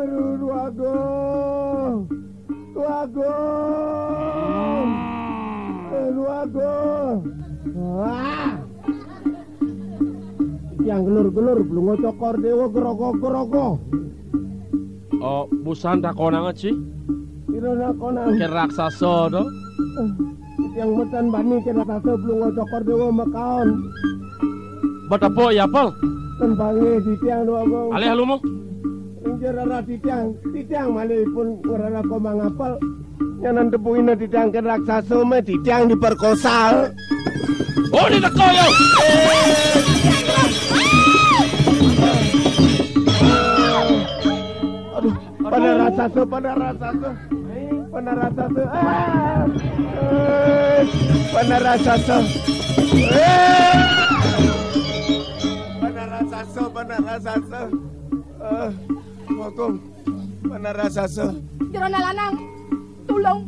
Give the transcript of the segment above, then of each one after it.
Aduh, Agung. Agung. Agung. Wah. Yang gelur-gelur belum ngocokor dewa geroko-geroko. Oh, busan tak konangan sih? Kira konang. Ke raksasa do. Yang metan bani kira raksasa belum ngocokor dewa makaon. Batapo ya pal? Tembange di tiang doa Agung. Alih halumo. Injera di tiang malipun ngerana komang apal. Nyanan tepuin di tiang ke raksasa mah di tiang diperkosa. Oh, di teko yo. Aduh, pada raksasa. Pada raksasa. Hukum pada raksasa. Jerona lanang, tulung.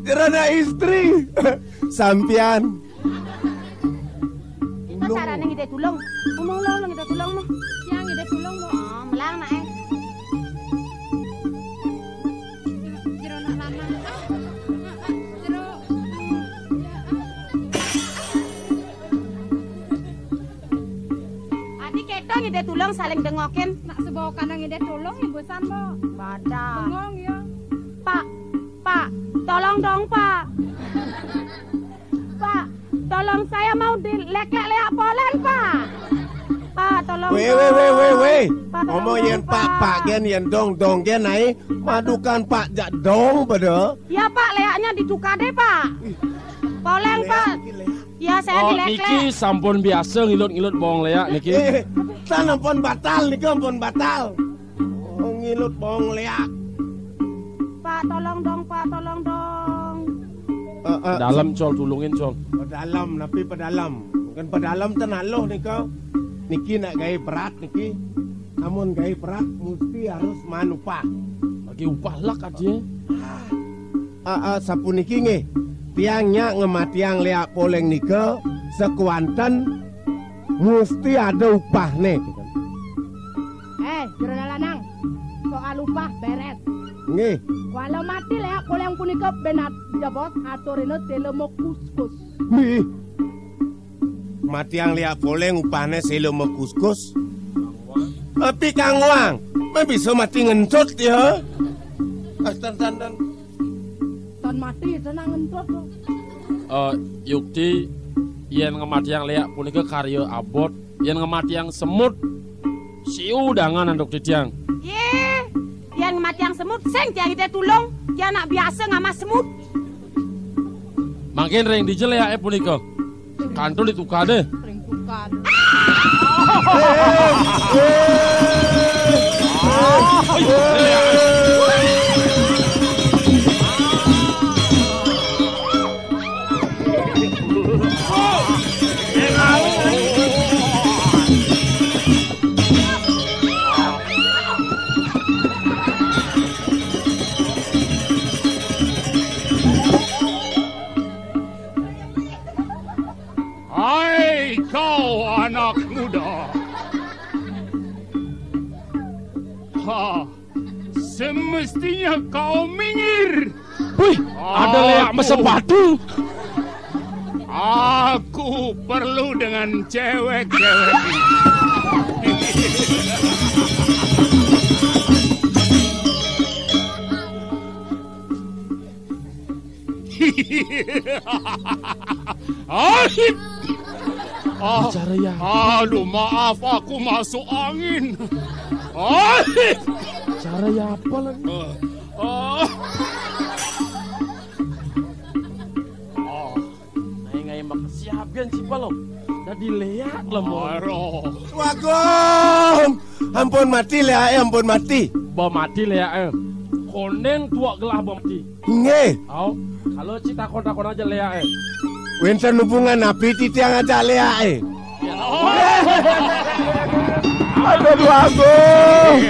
Jerona istri. Sampian. Ika carane ngide tulung. Ngomong lo ngide tulung mo. Yang ngide tulung mo. Oh, melang nak Jerona lanang. Jero. Adik keto ngide tulung saling dengokin. Nak sebawa kanang ngide tulung ibu sambo. Badah. Bengong ya. Pak, tolong dong Pak. Pak, tolong saya mau dilek-lek polen Pak. Pak, tolong. Weh. Ngomong yang Pak gen yang dong gen naik. Madukan Pak jak dong pada. Ya Pak, leaknya diduka deh Pak. Polen Pak. Ya saya dilek-lek. Niki sampun biasa ngilut-ngilut bawang leak niki. Sana pun batal niki pun batal. Oh, ngilut bawang leak. Pak, tolong dong Pak, tolong dong. Dalam col tulungin col. Pedalam, tapi pedalam. Bukan pedalam tenaloh nih kau. Niki nak gaya berat niki. Namun gaya berat mesti harus manupah. Lagi upah lak aja. Sapu niki nge. Tiangnya ngematiang leak poleng nika sekuanten mesti ada upah nih. Jerona lanang. Soal upah beres. Nge. Walau mati leak poleng punika benat jabot aturino telemo kuskus. Nih. Matiang leak poleng upahnya selo mekuskus. Tapi Kang Wang, bisa mati ngentot ya. Dan. Tan mati senang ngentot. Yukti yen ngemati yang leak punika karya abot, yen ngemati yang semut siu dangan anduk ditiang. Ye, yang ngemati yang semut seng tiang ite tulung, dia anak biasa ngamas semut. Makin ring dijeleak punika. Kantul ditukar deh. Ring tukar. Hai kau anak muda. Semestinya kau minggir. Wih, ada leak mesepatu. Aku perlu dengan cewek-cewek ini. Ahip. Bicara ya. Aduh, maaf aku masuk angin. Ahip. Cara ya apa lagi? Ngai makasiabian si palom. Tadi leak lah mo. Wagong, ampun mati leak, ampun mati. Ba mati leak. Konen tua gelah ba mati. Nge. Au, kalau cita kontak aja leak. Winten hubungan nabi titiang aja leak. Aduh Agung.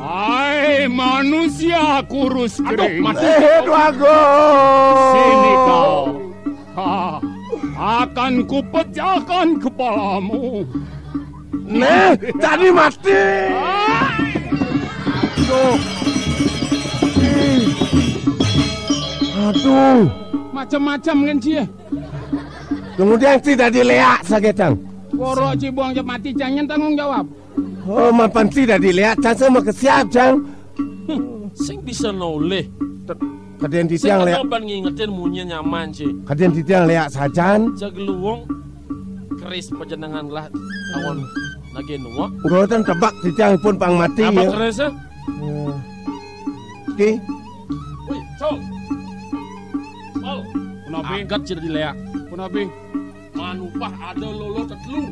Hai manusia kurus kering. Aduh Agung. Sini kau. akan kupecahkan kepalamu. Nah, tadi mati. Aduh. Aduh. Macam-macam kan cie. Kemudian tidak dileak sakit cang. Korok cibuang jep mati jangan tanggung jawab. Oh, mapan tidak dilihat cang sama kesiap cang. Sing bisa noleh. Kadian di Sing tiang leak. ban ngingetin munye nyaman sih. Kadian di tiang leak sajan. Jagluwong keris pejenengan lah awan lagi nuwak. Ngorotan tebak di tiang pun pang mati Apa ya. kerisnya? Oke. Wih, Sol. Sol. Kenapa? Angkat jadi dileak. Kenapa? Manupah ada lolo tetelu.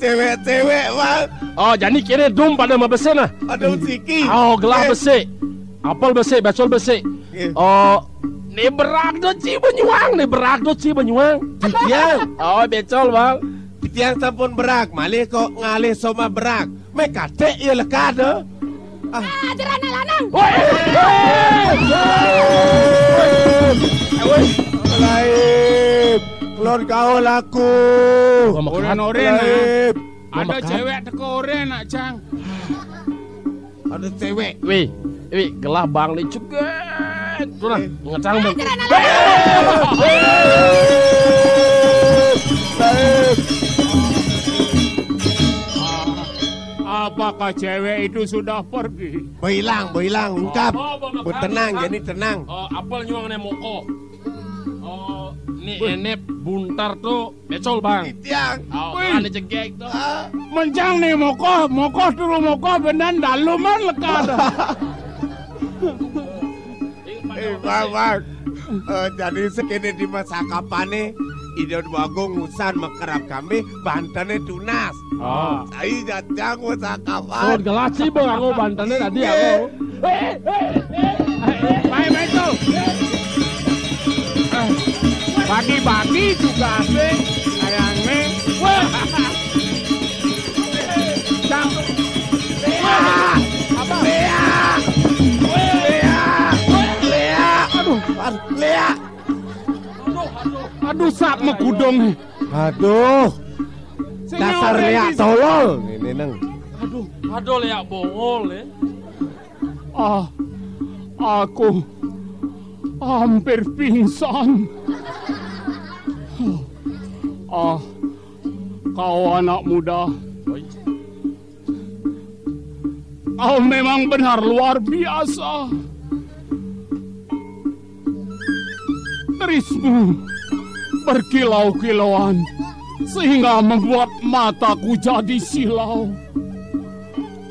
Cewek-cewek bang. Oh, jadi kira dum pada mabese nah. Aduh siki. Oh, gelah besi. Apel besi, bacol besi. Oh, ni berak do ci Banyuang, ni berak do ci Banyuang. Di tiang. Oh, becol bang. Di tiang sampun berak. Malih kok ngalih sama berak. Mereka dek ya lekat dah. Ajaran lanang. Laib, keluar kau laku. Oren-oren Laib, ada cewek teko oren nak cang. ada cewek. Wih, gelah bang ni juga. Tu lah, ngecang bang. Laib, Apakah cewek itu sudah pergi? berhilang, ungkap. Bertenang, jadi tenang. Oh, apel nyuang ne moko. Oh, ni enep buntar tu becol bang. Di tiang. Oh, Wih. ada cegek tu. Mencang nih mokoh dulu mokoh benan daluman lekat. Bang. Jadi sekini di masa kapan nih? Idon bagung ngusan makerap kami Bantennya tunas. Oh. Saya jajang masa Oh, kapan. gelas sih bang aku bantannya tadi aku. Baik tuh. Bagi-bagi juga sih sayangnya. Cang. Apa? Lea. Aduh, Lea. Aduh sak megudong. Aduh, dasar Lea tolol. Ini neng. Aduh leak bongol ya. Aku hampir pingsan. Kau anak muda. Kau memang benar luar biasa. Kerismu berkilau-kilauan sehingga membuat mataku jadi silau.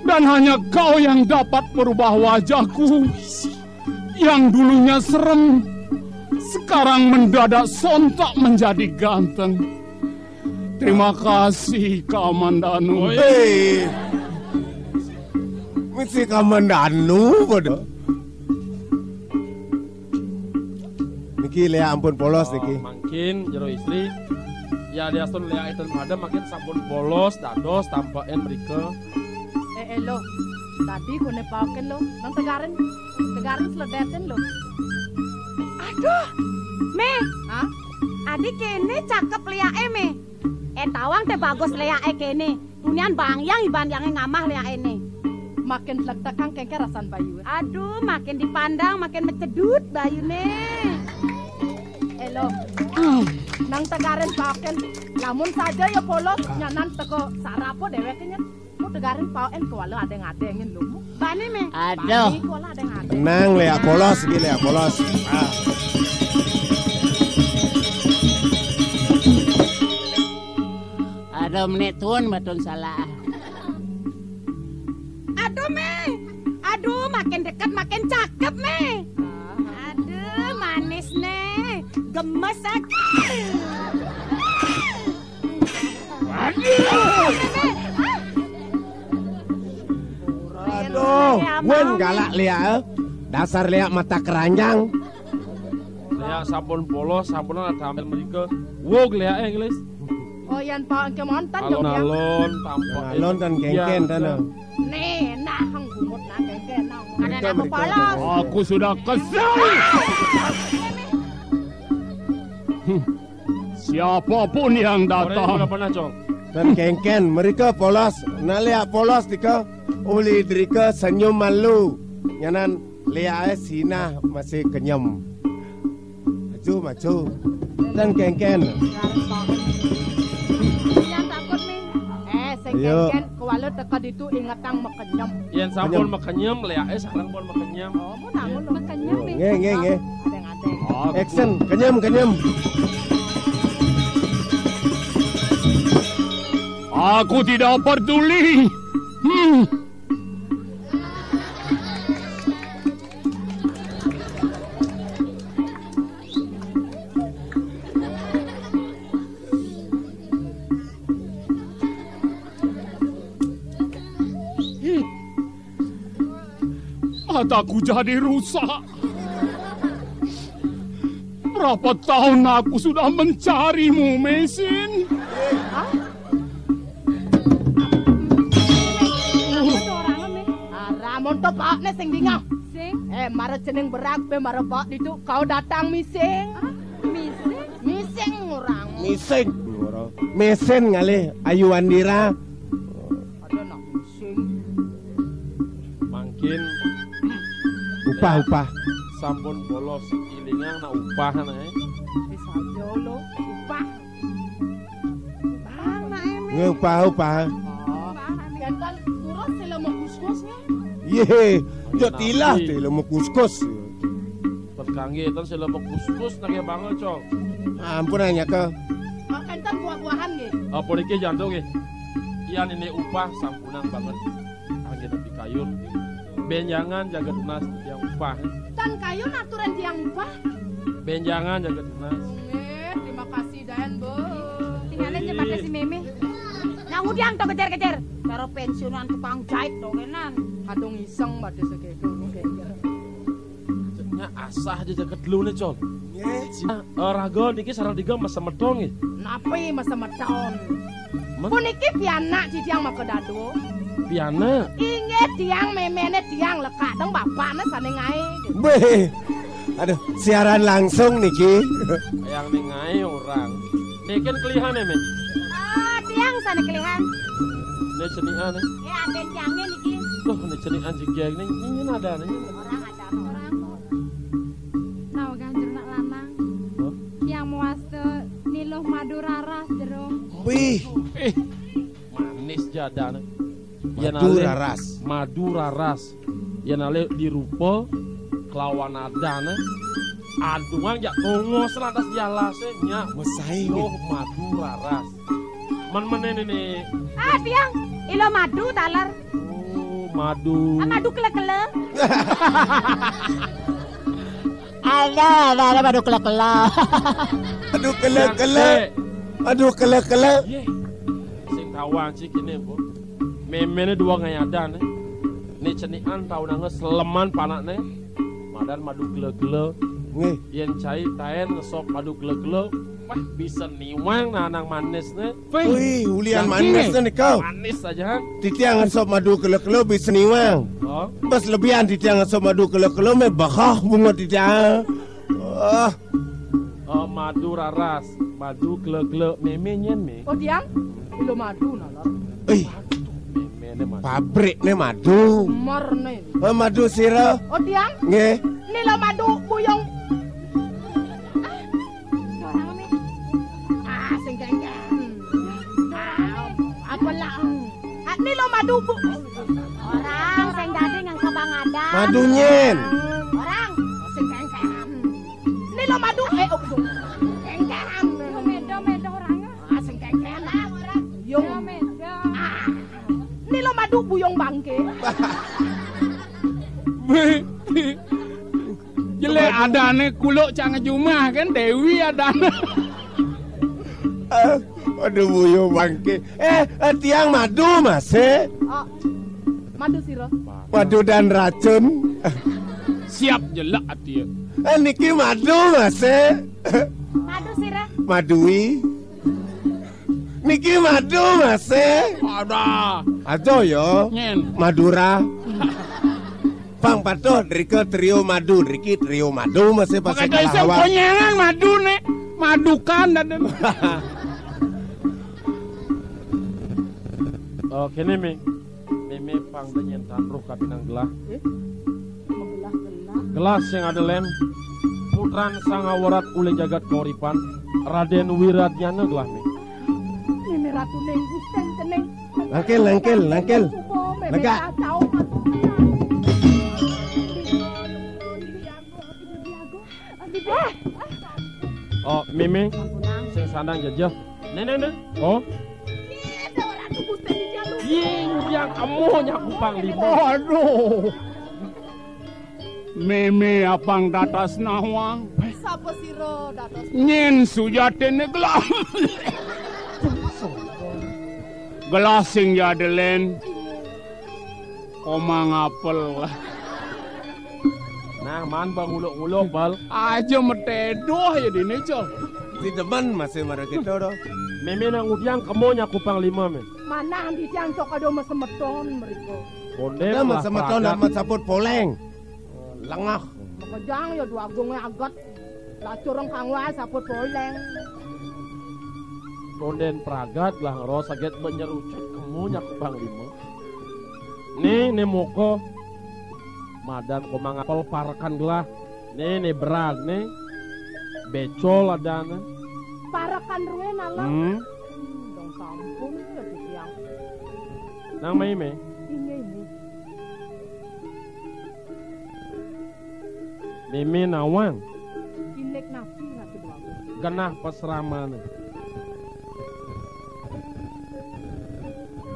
Dan hanya kau yang dapat merubah wajahku yang dulunya serem, sekarang mendadak sontak menjadi ganteng. Terima kasih Kamandanu. Hei, mesti Kamandanu pada. Niki Lea ampun polos niki. Makin jero istri. Ya dia sun leak itu ada makin sampun bolos dados tampain mereka. Lo, tadi kone pauken lo, nang tegaran seledeten lo. Aduh, Me, hah? Adik kene cakep liake Me. Tawang teh bagus liake kene. Dunian bangyang iban yang ngamah liake ne. Makin tlek-tekang kengke rasan bayu. Aduh, makin dipandang makin mencedut bayu ne. Lo, nang tegaran pauken, lamun saja ya polos nyanan teko sarapo deweknya. Tegarin pauen kuala ada ngadengin lu. Bani Me. Aduh. Bani kuala ada ngadeng. Tenang Lea polos iki Lea polos. Aduh menit tuan batun salah. Aduh Me. Aduh makin dekat makin cakep Me. Aduh manis ne. Gemes aja. Aduh, wen galak Lea. Dasar Lea mata keranjang. Leak sampun polos, sampunan ada ambil mereka. Wog leak Inggris. Oh yan pa ang kemontan yung yang. Alon-alon tampain. Alon dan gengken tanah. Nih, nah ang gumot na kaya na. Ada na ako palas. Aku sudah kesal. siapapun yang datang. Udah pernah, Cong. Dan kengken mereka polos. Nalia polos dika. Uli drika senyum malu. Nyanan lihat sina masih kenyam. Maju. Dan kengken. Yang takut nih. Sing kengken kuala teka ditu ingatang makenyam. Yang sampun makenyam, lihat sekarang pun makenyam. Oh, mau namun makenyam nih. Nge. Adeng-adeng. Action, kenyam. Aku tidak peduli. Mataku jadi rusak. Berapa tahun aku sudah mencarimu, Mesin? Ramon to pak ne sing dingah. Sing? Mara jeneng berak be mara pak ditu kau datang mising. Mising orang. Mising. Mesen ngale Ayu Andira. Ada nak mising. Mungkin Upah. sampun bolos ilingan na upahan Bisa jolo upah. Bang na eme. Nge upah. Kental turun sila mau kuskusnya. Ye, jotilah teh mau kuskus. Perkangge tan sila kuskus na kaya banget, Cong. Ampun nanya ke. Kental buah-buahan nih. Apa iki jantung ge? Iyan ini upah sampunan banget. Angge tapi kayun. Benjangan jaga tunas yang upah. Dan kayu naturan tiang upah. Benjangan jaga tunas. Terima kasih Dan, Bu. Tinggalin aja pakai si Meme. Nah, udiang to kejar-kejar. Karo pensiunan tukang jahit to kenan. Kadung iseng pada segitu mungkin. Nya asah aja jaga dulu nih, Cong. Raga niki sarang tiga masa medong ya. Napi masa medon. Man? Puniki pianak di tiang maka dadu. Piana. Inget tiang memene tiang lekak dong bapaknya sana ngai. Beh. Aduh, siaran langsung niki. Yang nengai orang. Niken kelihan ya, Men. Tiang sana kelihan. Nih cenian ya. Ada tiangnya niki. Loh, nih cenian jeng nih. Ini ada nih. Orang ada orang. Nah, ganjur nak lanang. Yang muaste niluh madu raras jero. Wih, Manis jadana. Madu raras. Ya nale dirupa kelawan adana. Aduan jak tongos ratas jalase nya. mesai Loh, madu raras. Men-menen ini. Tiang, ilo madu talar. Oh, madu. Madu kele-kele. Ada madu kela-kela. Aduh kele. Ye. Sing tawang sih kini, Bu. Memene dua ngayadan. Nih cenian tau nangge seleman panakne. Madan madu gele-gele. Nge, Yen cai taen ngesok madu gele-gele. Wah, bisa niwang nanang manisnya. wih, ulian manis nih kau. Manis aja. Titiangan sop madu kele-kele bisa niwang. Oh. Bas lebihan titiangan sop madu kele-kele me bakah bunga titiang. Oh, madu raras, madu gele-gele, memenyen me. Oh tiang, ilo madu nalar. Memene mas. Pabrik nih madu. Mar nih. Madu sira. Oh tiang, Nge, nilo madu buyong. Orang nih. Sing kengken. Apa lah? Nilo madu bu. Orang sing dadi nganggo pangadan. madu nyen. Orang Sing kengken. Nilo madu kengken. medo orangnya. Sing kengken lah orang. Yung. Medo. Nilo madu buyong bangke. Jelek adane kuluk cang jumah kan Dewi adane. Aduh buyo bangke. Tiang madu mas Madu siro. Madu dan racun. Siap jelek dia. Niki madu mas Madu sirah. Madui. Niki madu mas Ada. Ajo yo. Nyen. Madura. Pang patuh Rika trio madu, Riki trio madu masih Pakai pasal kaisang kalahwa. konyangan madu nek. Madu dukan dan. Oh, kene me. Meme pang denyen tanruh kapinang gelah. Gelas yang ada len. Putran sang awarat ule jagat kauripan. Raden Wiradnyana gelah me. Meme ratu neng gusteng teneng. Langkel. Lega. Oh, meme. Sing sandang jajah. Neng. Oh. Yang kamu nyaku panglima. Aduh. Meme apang datas nawang. Sapa sira dados? Nyen sujatene gelas. Gelas sing jadelen. Omang apel. Nah, man bang uluk-uluk bal. Aja metedoh ya dini col. Si demen masih marah kita doh. Meme nang udiang kamu nyaku panglima me. Mana di tiang sok ado mesemeton mereka. Konde Kita sama-sama nama saput poleng. Lengah. Makajang ya dua gongnya agat. Lah curang kangwa saput poleng. Konden pragat lah ngero saget menyerucut kamu nyaku panglima. Nih moko. Madan komang apel parakan gelah. Nih berag nih. Becol adana. Parakan ruwe nalang. Dong sampun ya di tiang. Nang me. Ini. Meme nawang. Inek nasi nasi dua. Genah pasramana.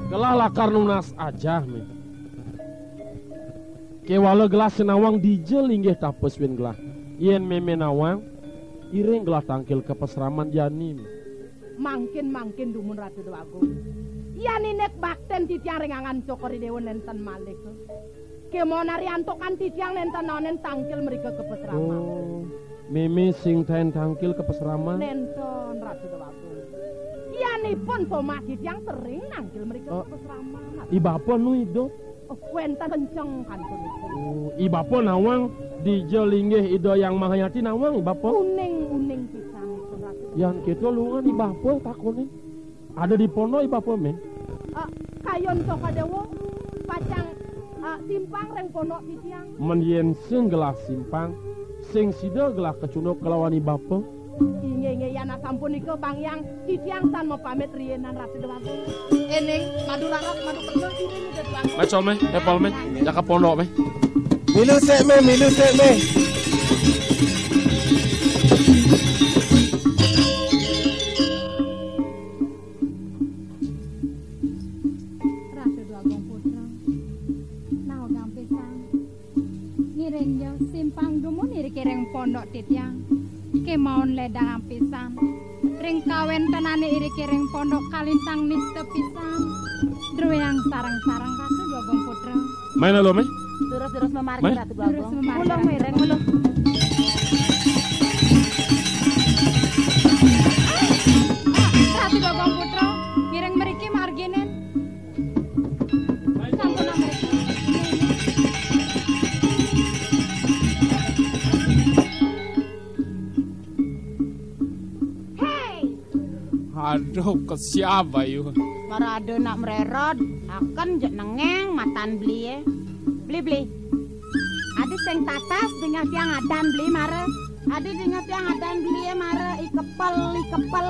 Gelah lakar nunas aja me. Kewala gelas senawang dijel inggih tapes win gelah. Yen meme nawang iring gelah tangkil ke pasraman jani. Mangkin dumun ratu dua agung. Ya ninek bakten titiang rengangan cokori dewa nenten malik. Kemonari antokan titiang nenten nonen tangkil mereka ke pasraman. Oh, meme sing tain tangkil ke pasraman. Nenten ratu dua agung. Ya nipun pomah titiang sering nangkil mereka ke pasraman. Ibapa nu ido. Oh, kuenta kenceng kan tuh. Ibapa nawang dijel inggih ido yang mahayati nawang ibapa. Uning pisan itu ratu. Yang gitu lungan ibapa takone. Ada di pono ibapa me. Kayon sokadewo pacang simpang reng pono titiang. Men yen sing gelas simpang sing sida gelah kecunduk kelawan ibapa. Inge yana sampun iko Bang Yang titiang tan mau pamit rienan ratu dewaku. Eneng madu rangat madu penuh ini udah dewaku. Macol me, epol me, jaka pondok me. Milu sek me. Ratu Dwagong Putra. Nao gampisan. Ngiring yo simpang dumun iri kireng pondok titiang. Kemaun ledang ampisan. Ring kawen tenane iri kireng pondok kalintang niste pisan. Druyang sarang-sarang Ratu Dwagong Putra. Main lo me. Terus memargi Mai? ratu Dwagong. Terus memargi. Mulung mereng mulung. Ratu Dwagong Putra ngiring mriki marginen. Sampun mriki. Aduh, ke siapa yuk? Marade nak mererot, akan jek nengeng matan beli ya. Beli. Adi sing tatas dengan tiang adan beli mare. Adi dengan tiang adan beli ya mare. Ikepel.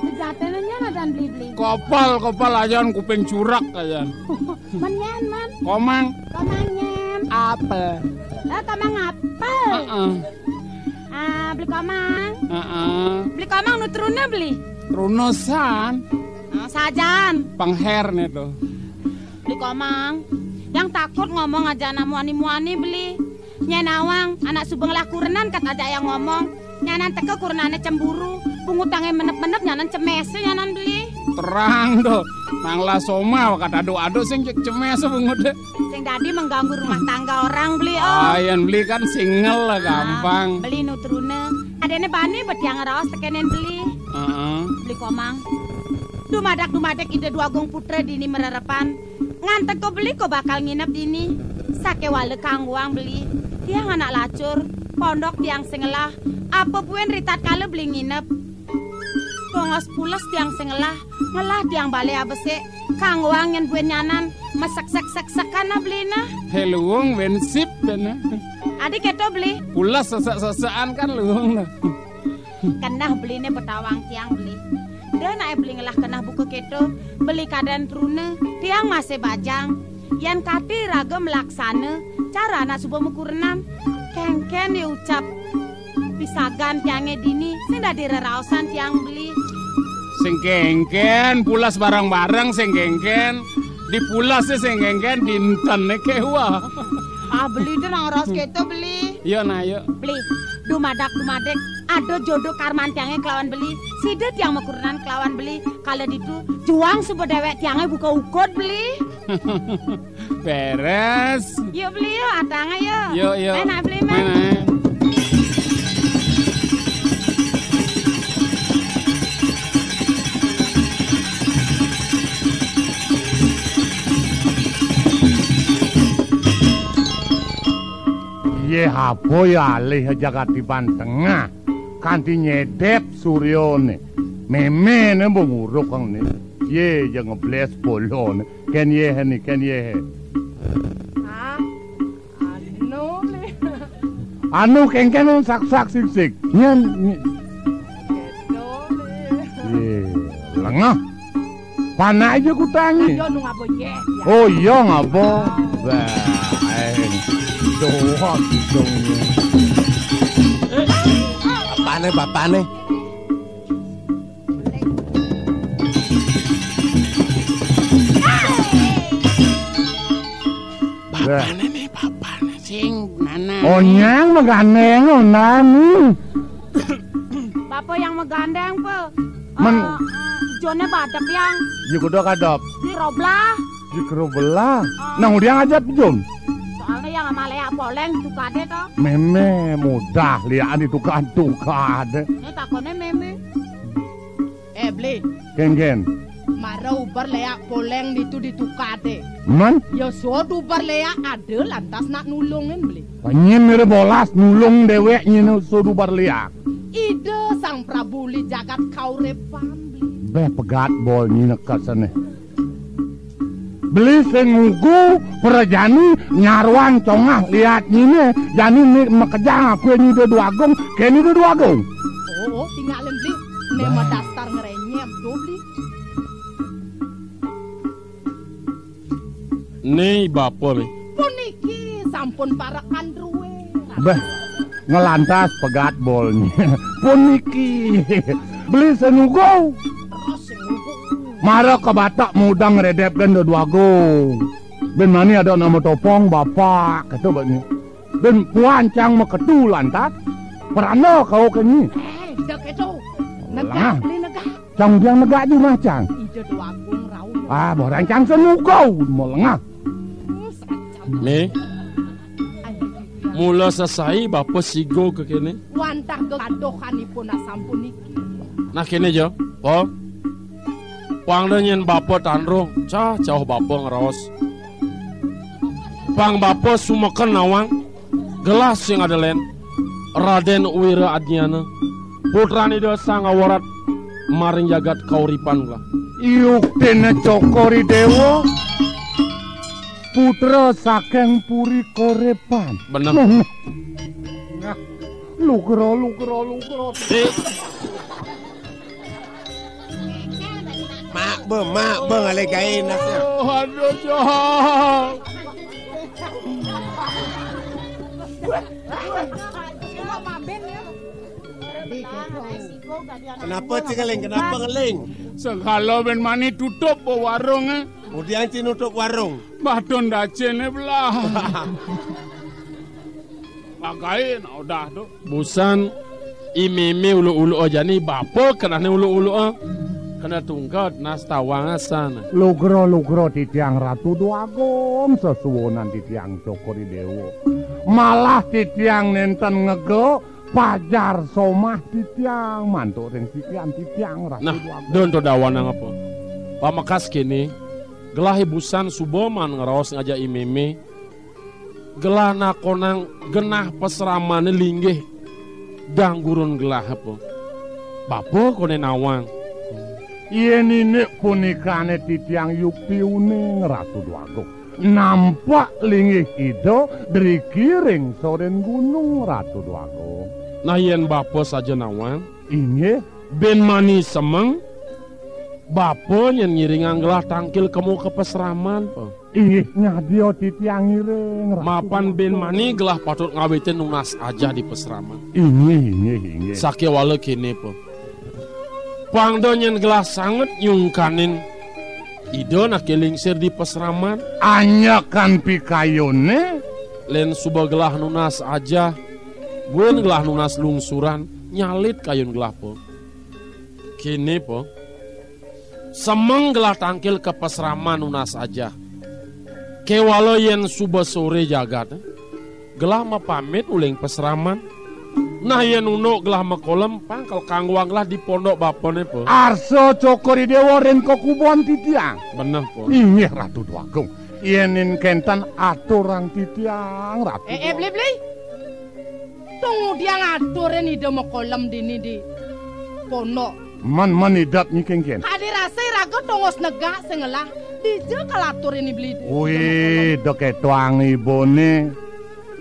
Sejatenya adan beli. Kopal ajan kuping curak ajan. Menyen man. Komang. Komanyen. Apel. Komang apel. Beli komang. Beli komang nutrunnya beli. Runusan. Sajan. Pengher nih tuh. Beli komang. Yang takut ngomong aja anak muani beli. Nyenawang anak subeng lah kurenan kat aja yang ngomong. Nyanan teke kurenane cemburu. Pungutangnya menep-menep nyanan cemese nyanan beli. Terang tuh. Nang lah soma kata ado sing cemes pengude. Sing dadi mengganggu rumah tangga orang beli Ayan beli kan single lah gampang. Beli nutrune. Adene bani betiang raos tekenen beli. Beli komang. Dumadak ide Dwagong Putra dini mererepan. Ngantek kau beli kau bakal nginep dini. Sake wale kangguang beli. Tiang anak lacur. Pondok tiang sengelah. Apa puen ritat kala beli nginep. ngongos pules tiang sing ngelah tiang bale abese kang wang yen buen nyanan masak-sak-sak-sakan blina. Heluung bensip dan Adik keto beli. pulas sesak-sesaan kan luung lah. Kenah beline betawang tiang beli. Dan naik beli ngelah kenah buku keto beli kadan trune tiang masih bajang. Yan kati ragam laksana cara anak subuh mukurenan kengken diucap pisagan tiangnya dini sing dadi rerausan tiang beli. Sing kengken pulas barang-barang sing kengken dipulas sing kengken dinten kewa. Beli itu nang ros keto beli. Yo nah yo. Beli dumadek ada jodoh karman tiangnya kelawan beli sidet yang mekurenan kelawan beli kalau ditu juang subuh dewek tiangnya buka ukut beli. Beres. Yuk beli yuk atanga yuk. Yo. Main beli main. Ye hapo ya alih jagat di tengah kanti nyedep suryone meme ne bunguruk kang ne ye yang ngebles polon ken ye he anu kengken sak sik nyen ye lengah panah aja ku tangi oh iya ngapa doang Bapaknya. Bapaknya sing nana. Onyang megandeng nani. Bapak yang megandeng pe. Jone badep yang. Ji kudu kadap. Di roblah. Di kerobelah. Nang udah ngajak Jon. Soalnya yang sama leak poleng tukade toh. Meme mudah lihat itu tukade. Ini takone meme. Beli. Gen. Mara ubar leak poleng itu ditukade. Man? Ya so ubar leak ada lantas nak nulungin beli. Panyin mere bolas nulung dewek nyene sudu barliak. Ide sang Prabu li jagat kaurepan beli. Beh pegat bol nyene kasane. Beli sengugu perjani nyarwan congah lihat nyene jani ni makejang aku ini dua agong keni dua agong. Oh tinggalin beli. Nema dasar ngerenyem tuh beli. Nih bapak nih. Puniki sampun para kandruwe. Beh ngelantas pegat bolnya. Puniki beli sengugu. Terus sengugu. Mara ke Batak mudang redep kan dua agong. Ben mani ada nama topong bapak kata begini. Ben puancang meketu lantas. Perano kau kini. Dak itu. Negak beli negak. Cang biang negak di macang. Ide dua agung rau. Borancang senugau melengah. Nih. Mula selesai bapak sigo ke kene. Wantah kegadohanipun asampun niki. Nah kene jo. Po. Pangdenyen bapak tanrung. Jauh bapak ngeraos. Pang bapak sumeken nawang. Gelas yang ada len. Raden Wira Adnyana. Putrani do sangawarat. Maring jagat kauripan lah. Iuk dene cokori dewa. Putra saking puri korepan. Bener. Lukro. Mak be ngale gae nasnya. Oh, aduh John. Kenapa Cikaleng? Kenapa ngeling? Sekalo ben mani tutup warung Kemudian nutup warung. Badon dacene belah. Pakain udah tuh. Busan imimi ulu-ulu aja nih bapak kena ulu-ulu kena tungkat nas tawang sana. Lugro titiang ratu duagom sesuwonan titiang cokori dewa. Malah titiang nenten ngego pajar somah titiang mantuk ring titiang ratu Nah, duagom. don to dawana apa? Pamakas kini gelah busan suboman ngeraos ngajak imimi. Gelah nakonang genah pesramane linggih dang gurun gelah apa? Bapak kone nawang yen ini punikane titiang yupiune Ratu Dwagung. Nampak linggih ida driki ring soren gunung Ratu Dwagung. Nah yen bapa saja nawan, Inggih, ben mani semeng, bapa yen ngiringan gelah tangkil kamu ke peseraman, po. inggih nyadia titiang ring Ratu Mapan ben Dwagung. mani gelah patut ngawitin nunas aja di peseraman. Inggih. Sake wale kene, po. Pangdo nyen gelah sanget nyungkanin Ido nak kelingsir di peseraman, Anyakan pikayone, len suba gelah nunas aja, buen gelah nunas lungsuran, nyalit kayun gelah po. Kini po, semeng gelah tangkil ke peseraman nunas aja. Kewalo yen suba sore jagat, gelah ma pamit uling peseraman. Nah yen uno gelah ma kolem pangkal kangwang gelah di pondok bapone po. arso cokori dewa ren kokubon titiang. Bener po. Inggih Ratu Dwagung, yenin kentan aturan titiang Ratu. Beli. Tunggu dia ngaturin ide mau kolam dini di pondok. Man idat nyikengken. Hadir rasa raga tongos negak sengelah. Dija kalaturin ini beli. Wih, doketwang ibone.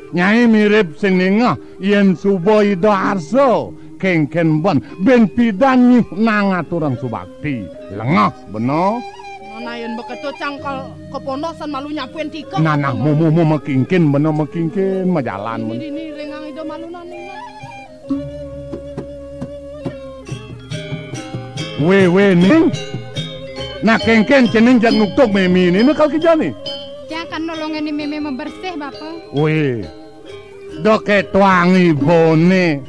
Nyai mirip sing ningah yen suba ida arso kengken bon ben pidan nang aturan subakti. Lengah beno. Nah yang begitu cangkal ke pondok san malu nyapuin tika. Nah mu makingkin beno makingkin majalan. Ini rengang ida malu nani. Weh ning. Nah kengken ceneng jak nuktok memi ini kau kijani. Jangan nolongin meme membersih Bapak. Weh, doketwang ibone.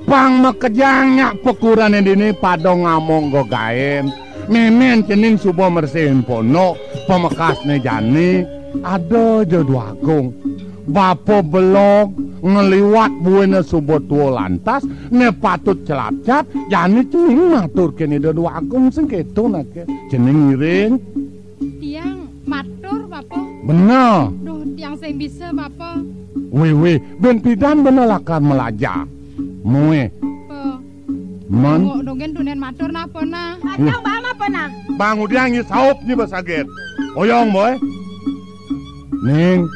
Pang makejangnya pekuran ini pada ngamong gogaen. Memen cening subuh mersihin pono, pemekasnya jani, ada Dwagung. Bapo belok ngeliwat buena subuh tua lantas, ne patut celap-cap, jani cening matur kini Dwagung sengketu nake. Cening ngiring. Tiang matur Bapak. Bener. Duh, tiang saya bisa Bapak. Weh, ben pidan bener lakan melajak. Mue, Po. man. Kok dongen tunen matur napa nah? Kacang bang apa nah? Bang udiang ngi saup ni basaget. Oyong boy. Ning.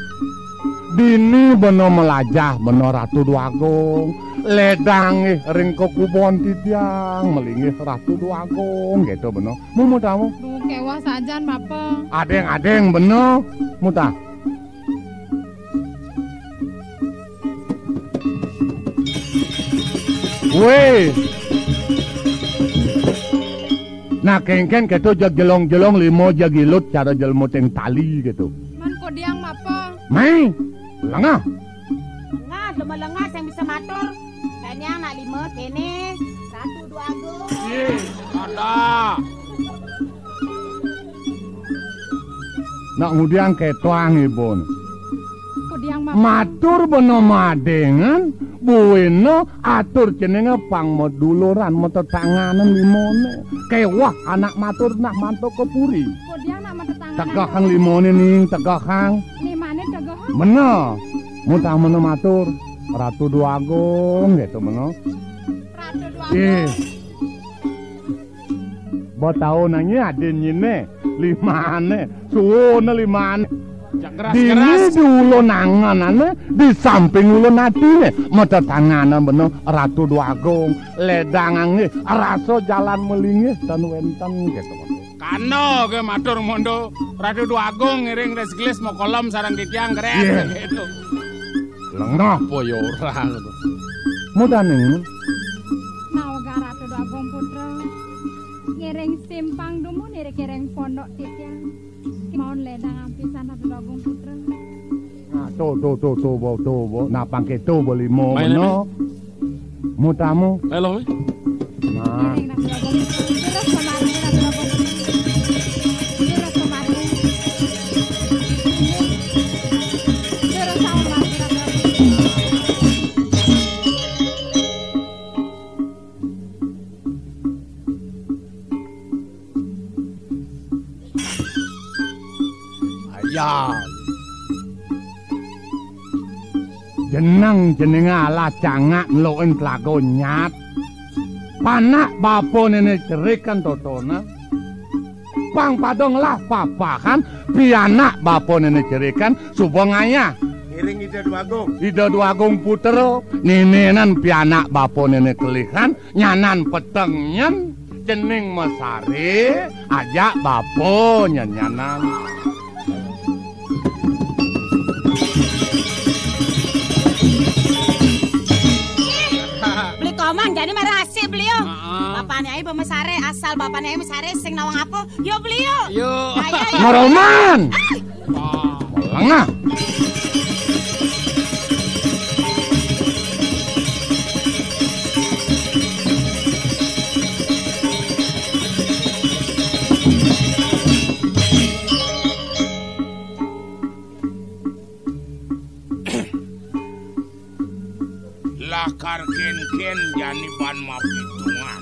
Dini beno melajah beno Ratu Dwagung. Ledang ring kokubon titiang melingih Ratu Dwagung gitu beno. Mumu tamu. Duh, kewah sajan Bapak. Adeng beno. Muta. Weh. Nah kengken gitu jag jelong-jelong limo jagilut cara jelmo teng tali gitu. Man kok diang Bapak. Mai, lengah. Lengah, cuma lengah yang bisa matur. Dan yang nak 5 kene, 1 Dwagung. Ada. Nak ngudiang ketwang ibon. Kok diang Bapak. Matur beno madengan, bueno atur jenenge pang meduluran metetanganan limone. Kewah anak matur nak mantuk kepuri. Kok diang nak metetangganan. Tegak kang limone ning, tegak kang. Limane tegoh. Meno, mutah meno matur. Ratu Dwagung gitu meno. Ratu Ih. Dwagung. Bo tau nanya aden nyine limane, suwone limane. Jak keras. Dini di ulun anganane, di samping ulun atine, metetanganan bener Ratu Dwagung, ledangange, raso jalan melingih dan wenten gitu. Kano ke matur mondo Ratu Dwagung ngiring resgelis mau kolom sarang titiang keren Iya. gitu. Lengah, Apa ya orang itu? mudah ning. Nawaga Ratu Dwagung putra. Ngiring simpang dumu nirek-ngiring pondok titiang. Maun ledang ampisan Ratu Dwagung putra. Nah, tuh, napang keto bolimo Main, meno. Mutamu. Halo, Mi. Nah, Ngiring Ratu Dwagung putra. Terus kemarin Ratu Dwagung putra. Terus kemarin. Terus sama Ratu Dwagung putra. Ya. jeneng ala cangak nloen tlago nyat. Panak bapo nene cerikan totona. pang padong lah papahan pianak bapon ini jerikan subong ayah Iring ide dua agung. Ida dua agung putero ninenan pianak bapon ini kelihan nyanan petengnya cening mesari ajak bapo nyanyanan. Beli komang jadi merahasi beliau. Bapaknya ibu mesare asal bapaknya ibu mesare sing nawang apa? Yo beliau. Yo. Moroman. Lengah. Lakar ken-ken janiban mapitungan.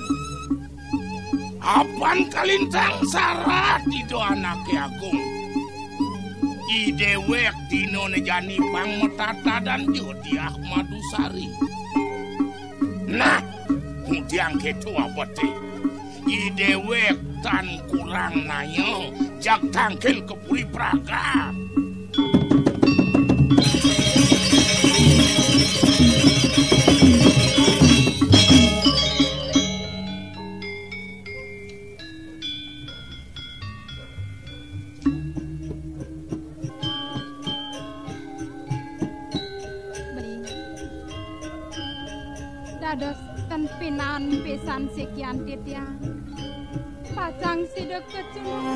Apan kalintang sarat itu anaknya agung. Idewek dino nejani pang metata dan jodiah madusari. Nah, mudiang ketua peti. Idewek tan kurang nayo jak tangkil kepuri praga. Dados ten pinan pisan sekian titiang pacang sido kecung